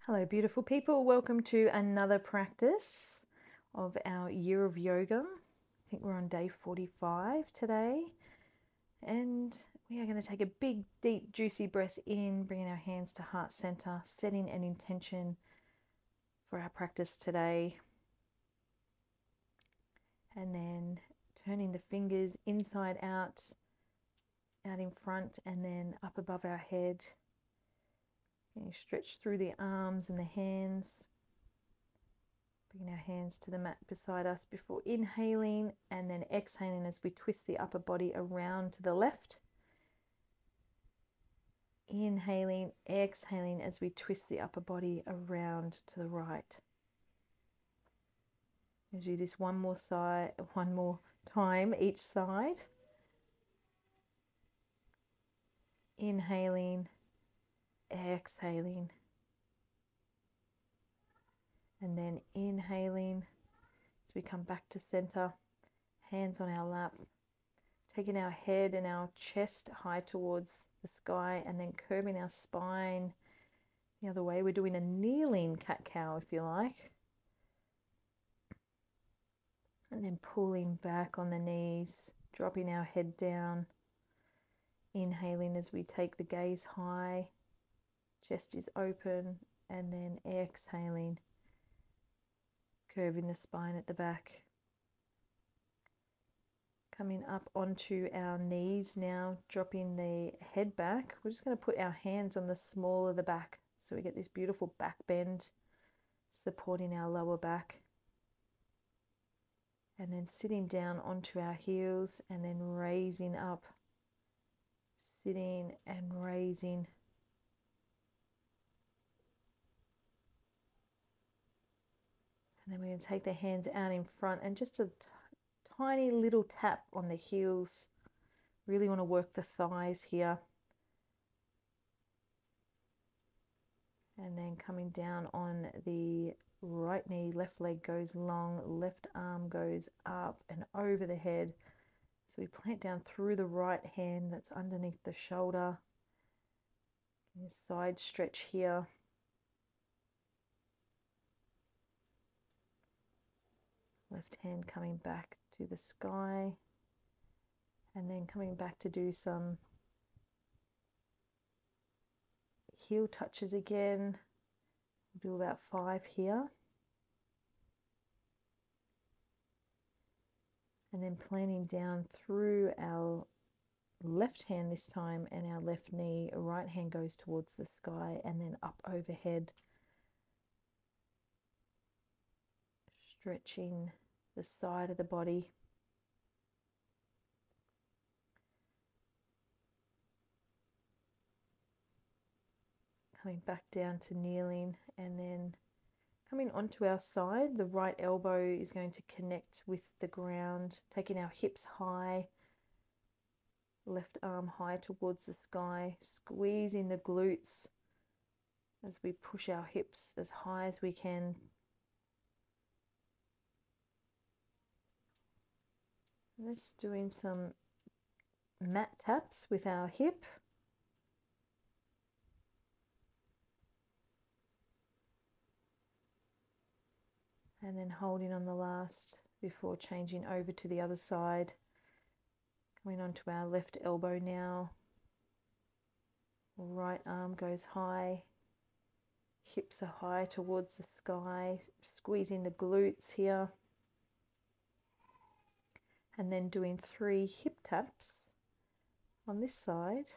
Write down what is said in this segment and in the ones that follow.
Hello, beautiful people. Welcome to another practice of our year of yoga. I think we're on day 45 today. And we are going to take a big, deep, juicy breath in, bringing our hands to heart center, setting an intention for our practice today. And then turning the fingers inside out in front, and then up above our head. And stretch through the arms and the hands. Bringing our hands to the mat beside us before inhaling, and then exhaling as we twist the upper body around to the left. Inhaling, exhaling as we twist the upper body around to the right. We'll do this one more time each side. Inhaling, exhaling, and then inhaling as we come back to center, hands on our lap, taking our head and our chest high towards the sky, and then curving our spine the other way. We're doing a kneeling cat-cow, if you like. And then pulling back on the knees, dropping our head down. Inhaling as we take the gaze high, chest is open, and then exhaling, curving the spine at the back. Coming up onto our knees now, dropping the head back. We're just going to put our hands on the small of the back so we get this beautiful back bend, supporting our lower back. And then sitting down onto our heels and then raising up, sitting and raising. And then we're going to take the hands out in front and just a tiny little tap on the heels. Really want to work the thighs here. And then coming down on the right knee, left leg goes long, left arm goes up and over the head. So we plant down through the right hand that's underneath the shoulder. Side stretch here. Left hand coming back to the sky. And then coming back to do some heel touches again. We'll do about 5 here. And then planting down through our left hand this time and our left knee. Right hand goes towards the sky and then up overhead. Stretching the side of the body. Coming back down to kneeling, and then coming onto our side. The right elbow is going to connect with the ground, taking our hips high, left arm high towards the sky, squeezing the glutes as we push our hips as high as we can. Just doing some mat taps with our hip. And then holding on the last before changing over to the other side. Coming onto our left elbow now. Right arm goes high. Hips are high towards the sky. Squeezing the glutes here. And then doing 3 hip taps on this side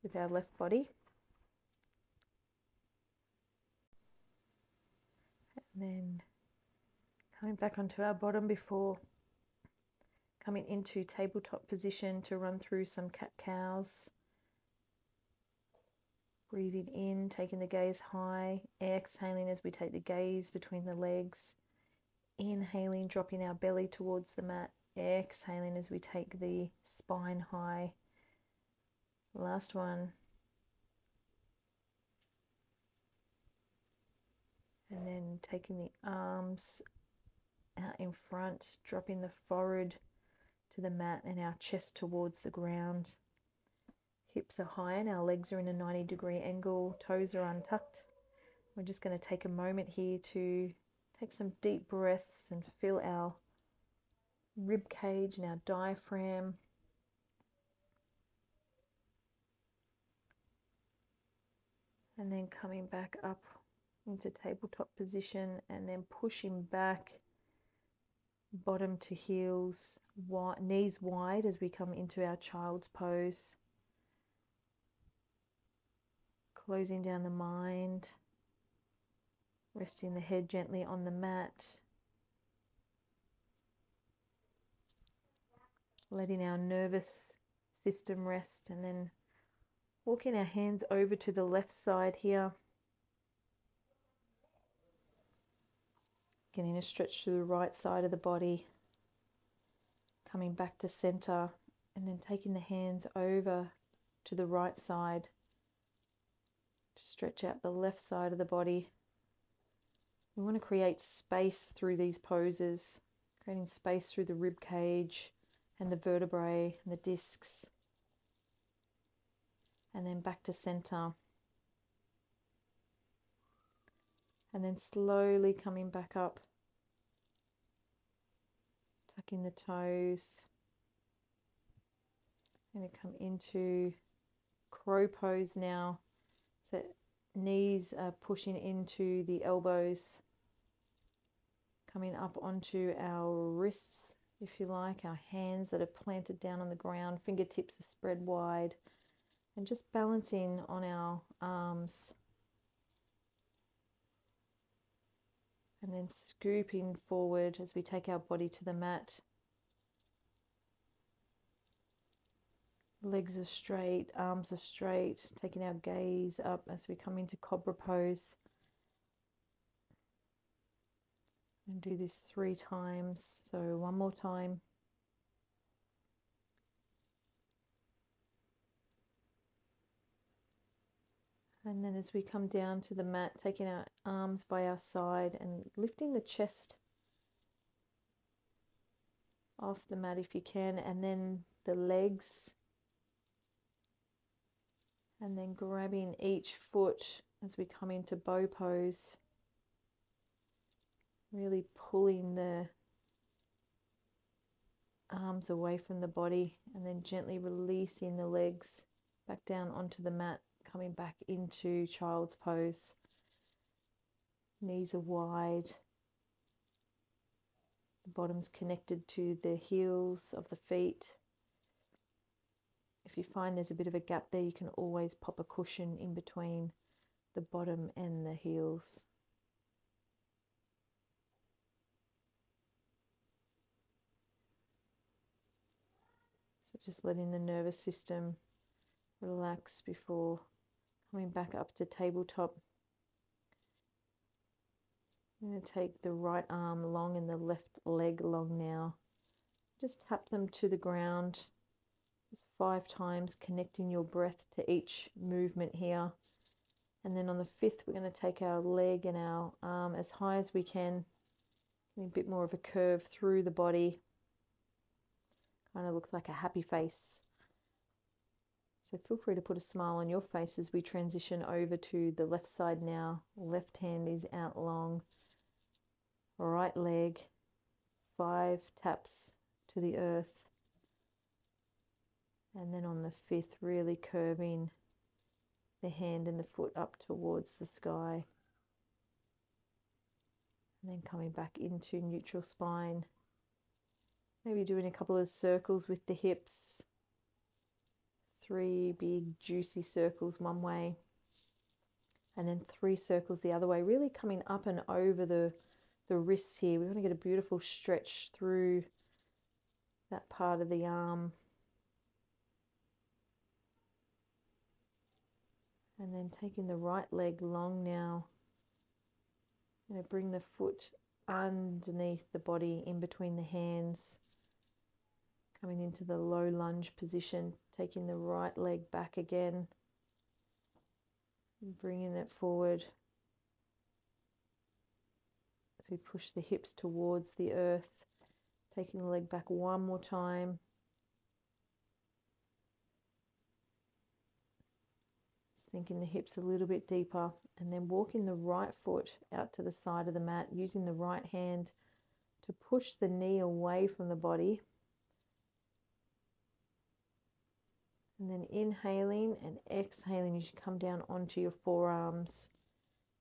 with our left body. And then coming back onto our bottom before coming into tabletop position to run through some cat-cows. Breathing in, taking the gaze high, exhaling as we take the gaze between the legs. Inhaling, dropping our belly towards the mat. Exhaling as we take the spine high. Last one. And then taking the arms out in front, dropping the forehead to the mat and our chest towards the ground. Hips are high and our legs are in a 90-degree angle, toes are untucked. We're just going to take a moment here to take some deep breaths and feel our rib cage and our diaphragm. And then coming back up into tabletop position and then pushing back, bottom to heels, knees wide as we come into our child's pose. Closing down the mind, resting the head gently on the mat, letting our nervous system rest, and then walking our hands over to the left side here, getting a stretch through the right side of the body, coming back to center, and then taking the hands over to the right side to stretch out the left side of the body. We want to create space through these poses, creating space through the rib cage and the vertebrae and the discs. And then back to center. And then slowly coming back up, tucking the toes. Going to come into crow pose now. So knees are pushing into the elbows, coming up onto our wrists, if you like, our hands that are planted down on the ground, fingertips are spread wide, and just balancing on our arms. And then scooping forward as we take our body to the mat. Legs are straight, arms are straight, taking our gaze up as we come into cobra pose. And do this 3 times. So one more time. And then as we come down to the mat, taking our arms by our side and lifting the chest off the mat if you can, and then the legs, and then grabbing each foot as we come into bow pose, really pulling the arms away from the body, and then gently releasing the legs back down onto the mat, coming back into child's pose. Knees are wide, the bottom's connected to the heels of the feet. If you find there's a bit of a gap there, you can always pop a cushion in between the bottom and the heels. So just letting the nervous system relax before coming back up to tabletop. I'm going to take the right arm long and the left leg long now. Just tap them to the ground. Just 5 times, connecting your breath to each movement here. And then on the 5th, we're going to take our leg and our arm as high as we can. Getting a bit more of a curve through the body. Kind of looks like a happy face. So feel free to put a smile on your face as we transition over to the left side now. Left hand is out long. Right leg, 5 taps to the earth. And then on the 5th, really curving the hand and the foot up towards the sky. And then coming back into neutral spine. Maybe doing a couple of circles with the hips. 3 big juicy circles one way. And then 3 circles the other way. Really coming up and over the wrists here. We want to get a beautiful stretch through that part of the arm. And then taking the right leg long now. I'm going to bring the foot underneath the body, in between the hands. Coming into the low lunge position, taking the right leg back again. And bringing it forward. As we push the hips towards the earth. Taking the leg back one more time. sinking the hips a little bit deeper, and then walking the right foot out to the side of the mat, using the right hand to push the knee away from the body. And then inhaling and exhaling as you come down onto your forearms,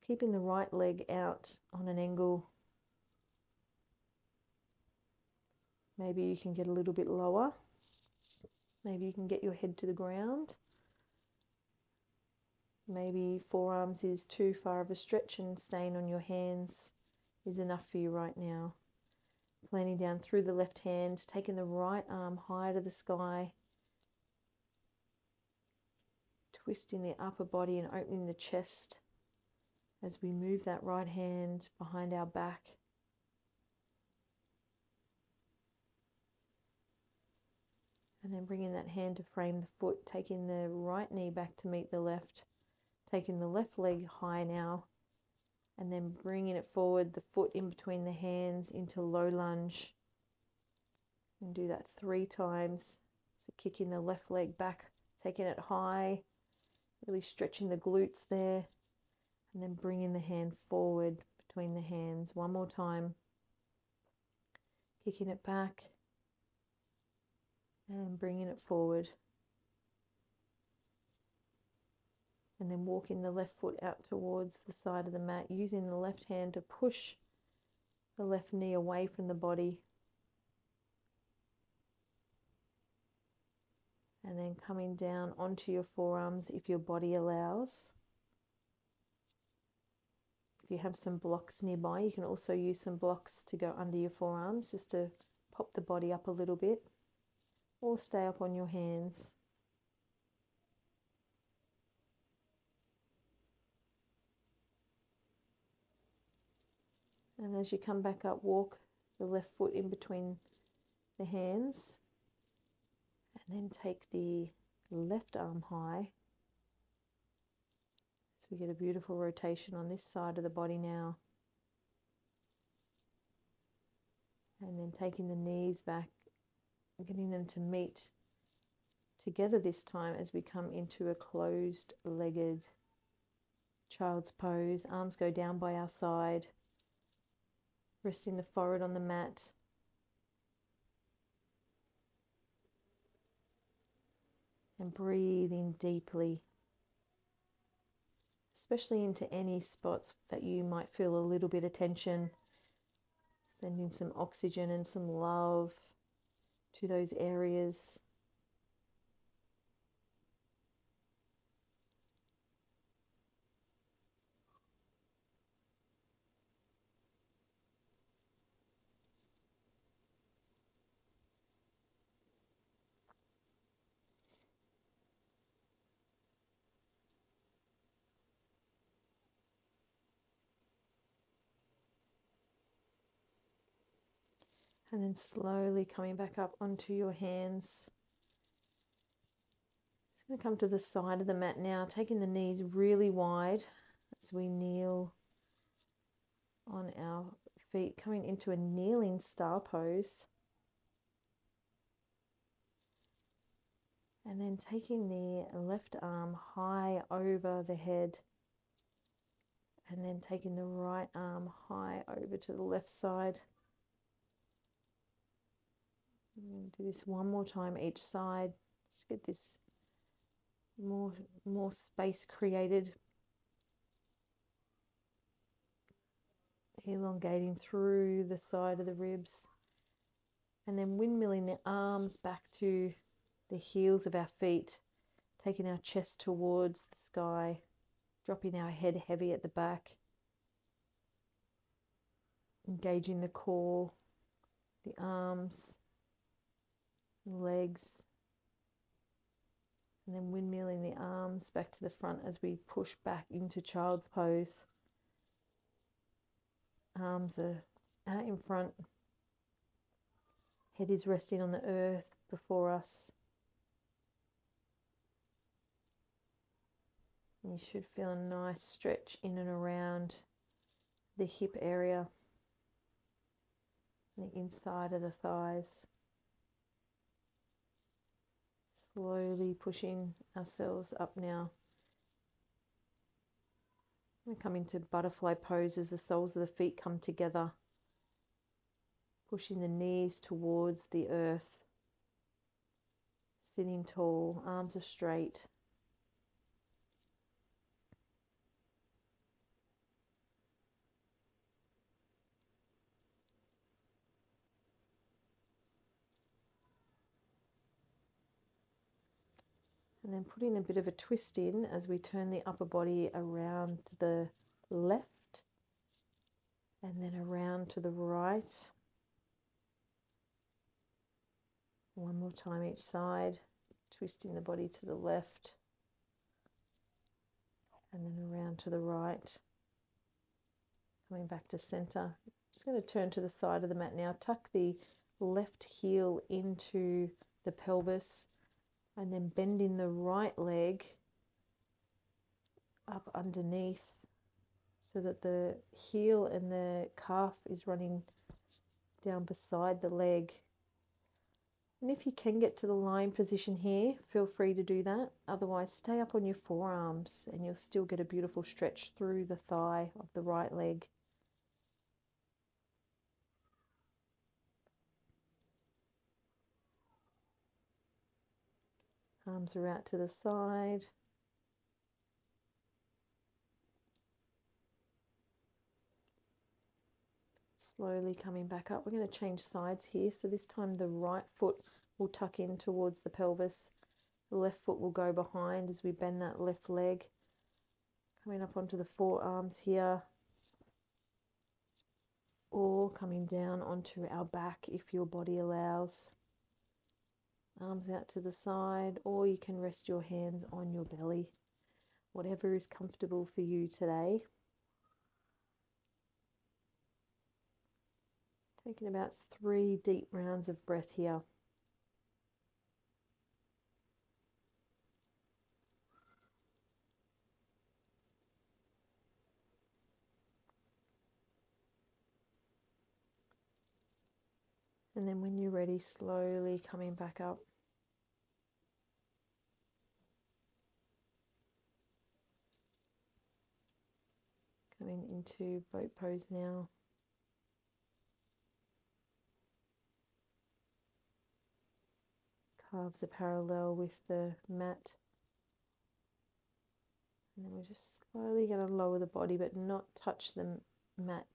keeping the right leg out on an angle. Maybe you can get a little bit lower. Maybe you can get your head to the ground. Maybe forearms is too far of a stretch and staying on your hands is enough for you right now. Planting down through the left hand, taking the right arm high to the sky, twisting the upper body and opening the chest as we move that right hand behind our back. And then bringing that hand to frame the foot, taking the right knee back to meet the left, taking the left leg high now, and then bringing it forward, the foot in between the hands into low lunge. And do that 3 times. So kicking the left leg back, taking it high, really stretching the glutes there, and then bringing the hand forward between the hands. One more time. Kicking it back and bringing it forward. And then walking the left foot out towards the side of the mat, using the left hand to push the left knee away from the body. And then coming down onto your forearms if your body allows. If you have some blocks nearby, you can also use some blocks to go under your forearms just to pop the body up a little bit, or stay up on your hands. And as you come back up, walk the left foot in between the hands, and then take the left arm high. So we get a beautiful rotation on this side of the body now. And then taking the knees back, getting them to meet together this time as we come into a closed-legged child's pose. Arms go down by our side, resting the forehead on the mat. And breathing deeply, especially into any spots that you might feel a little bit of tension. Sending some oxygen and some love to those areas. And then slowly coming back up onto your hands. I'm going to come to the side of the mat now, taking the knees really wide as we kneel on our feet, coming into a kneeling star pose. And then taking the left arm high over the head, and then taking the right arm high over to the left side. Do this one more time each side. Just get this more space created. Elongating through the side of the ribs. And then windmilling the arms back to the heels of our feet. Taking our chest towards the sky. Dropping our head heavy at the back. Engaging the core, the arms, legs, and then windmilling the arms back to the front as we push back into child's pose. Arms are out in front, head is resting on the earth before us. You should feel a nice stretch in and around the hip area, the inside of the thighs. Slowly pushing ourselves up now We come into butterfly pose as the soles of the feet come together, pushing the knees towards the earth, sitting tall, arms are straight. And then putting a bit of a twist in as we turn the upper body around to the left and then around to the right. One more time each side, twisting the body to the left and then around to the right. Coming back to center. I'm just going to turn to the side of the mat now. Tuck the left heel into the pelvis and then bending the right leg up underneath so that the heel and the calf is running down beside the leg. And if you can get to the lying position here, feel free to do that. Otherwise, stay up on your forearms and you'll still get a beautiful stretch through the thigh of the right leg. Arms are out to the side. Slowly coming back up. We're going to change sides here. So this time the right foot will tuck in towards the pelvis. The left foot will go behind as we bend that left leg. Coming up onto the forearms here. Or coming down onto our back if your body allows. Arms out to the side, or you can rest your hands on your belly. Whatever is comfortable for you today. Taking about 3 deep rounds of breath here. And then when you're ready, slowly coming back up. Coming into boat pose now. Calves are parallel with the mat. And then we're just slowly going to lower the body but not touch the mat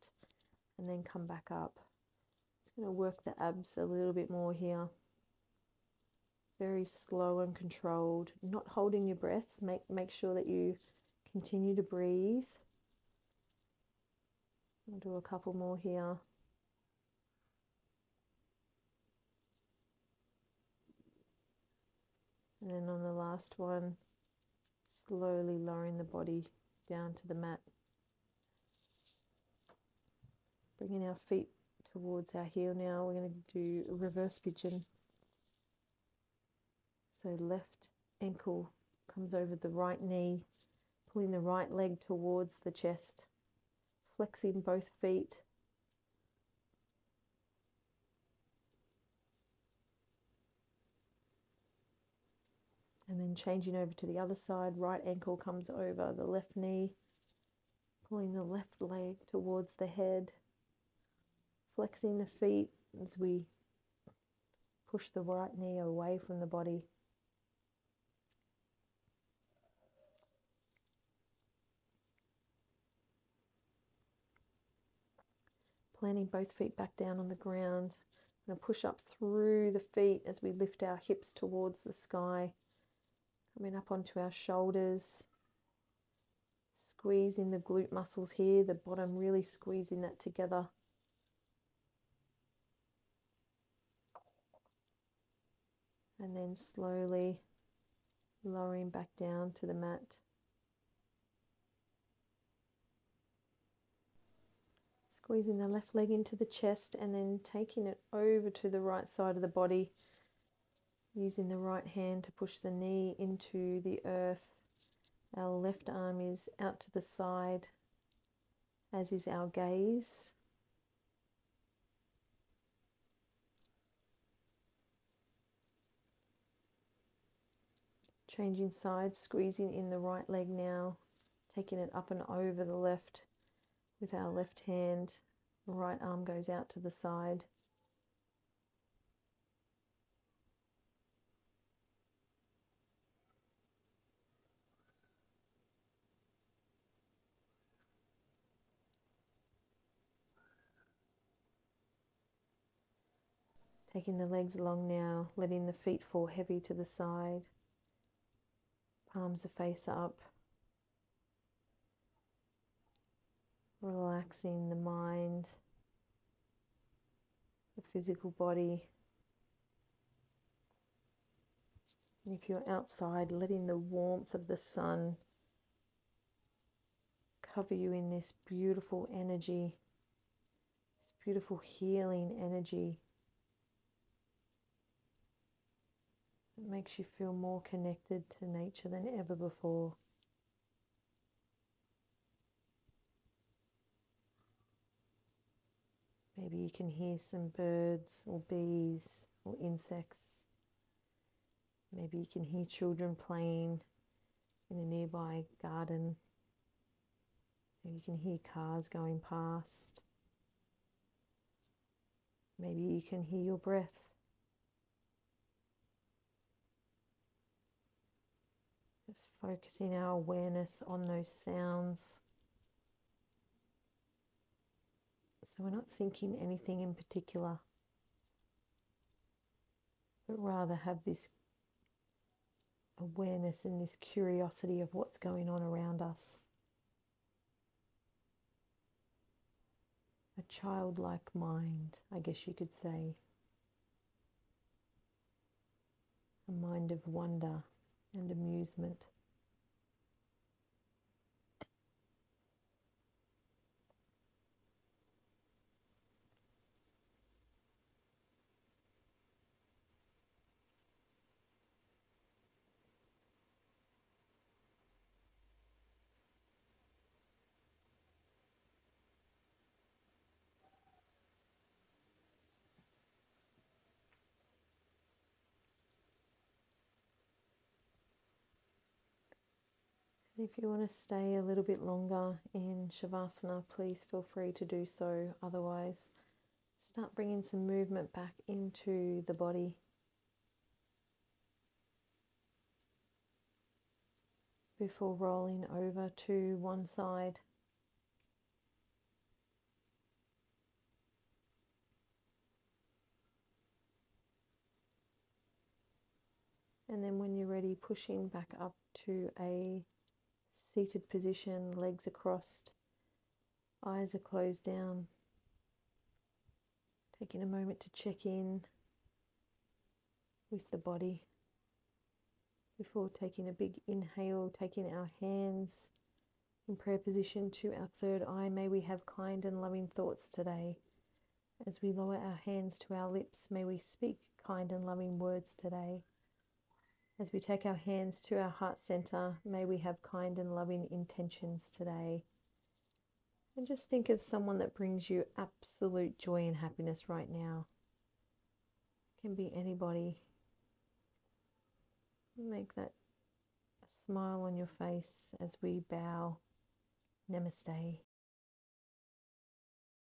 and then come back up. It's going to work the abs a little bit more here. Very slow and controlled. Not holding your breaths. Make sure that you continue to breathe. I'll do a couple more here. And then on the last one, slowly lowering the body down to the mat. Bringing our feet towards our heel now. We're going to do a reverse pigeon. So left ankle comes over the right knee, pulling the right leg towards the chest, flexing both feet. And then changing over to the other side, right ankle comes over the left knee, pulling the left leg towards the head, flexing the feet as we push the right knee away from the body. Planting both feet back down on the ground. I'm going to push up through the feet as we lift our hips towards the sky. Coming up onto our shoulders. Squeezing the glute muscles here, the bottom really squeezing that together. And then slowly lowering back down to the mat. Squeezing the left leg into the chest and then taking it over to the right side of the body. Using the right hand to push the knee into the earth. Our left arm is out to the side, as is our gaze. Changing sides, squeezing in the right leg now, taking it up and over the left with our left hand. The right arm goes out to the side. Taking the legs along now, letting the feet fall heavy to the side. Palms are face up. Relaxing the mind, the physical body. And if you're outside, letting the warmth of the sun cover you in this beautiful energy, this beautiful healing energy. It makes you feel more connected to nature than ever before. Maybe you can hear some birds or bees or insects. Maybe you can hear children playing in a nearby garden. Maybe you can hear cars going past. Maybe you can hear your breath. Just focusing our awareness on those sounds. So we're not thinking anything in particular, but rather have this awareness and this curiosity of what's going on around us. A childlike mind, I guess you could say. A mind of wonder and amusement. If you want to stay a little bit longer in Shavasana, please feel free to do so. Otherwise, start bringing some movement back into the body. Before rolling over to one side. And then when you're ready, pushing back up to a seated position, legs are crossed, eyes are closed down. Taking a moment to check in with the body before taking a big inhale, taking our hands in prayer position to our third eye. May we have kind and loving thoughts today. As we lower our hands to our lips, may we speak kind and loving words today. As we take our hands to our heart center, may we have kind and loving intentions today. And just think of someone that brings you absolute joy and happiness right now. It can be anybody. Make that a smile on your face as we bow. Namaste.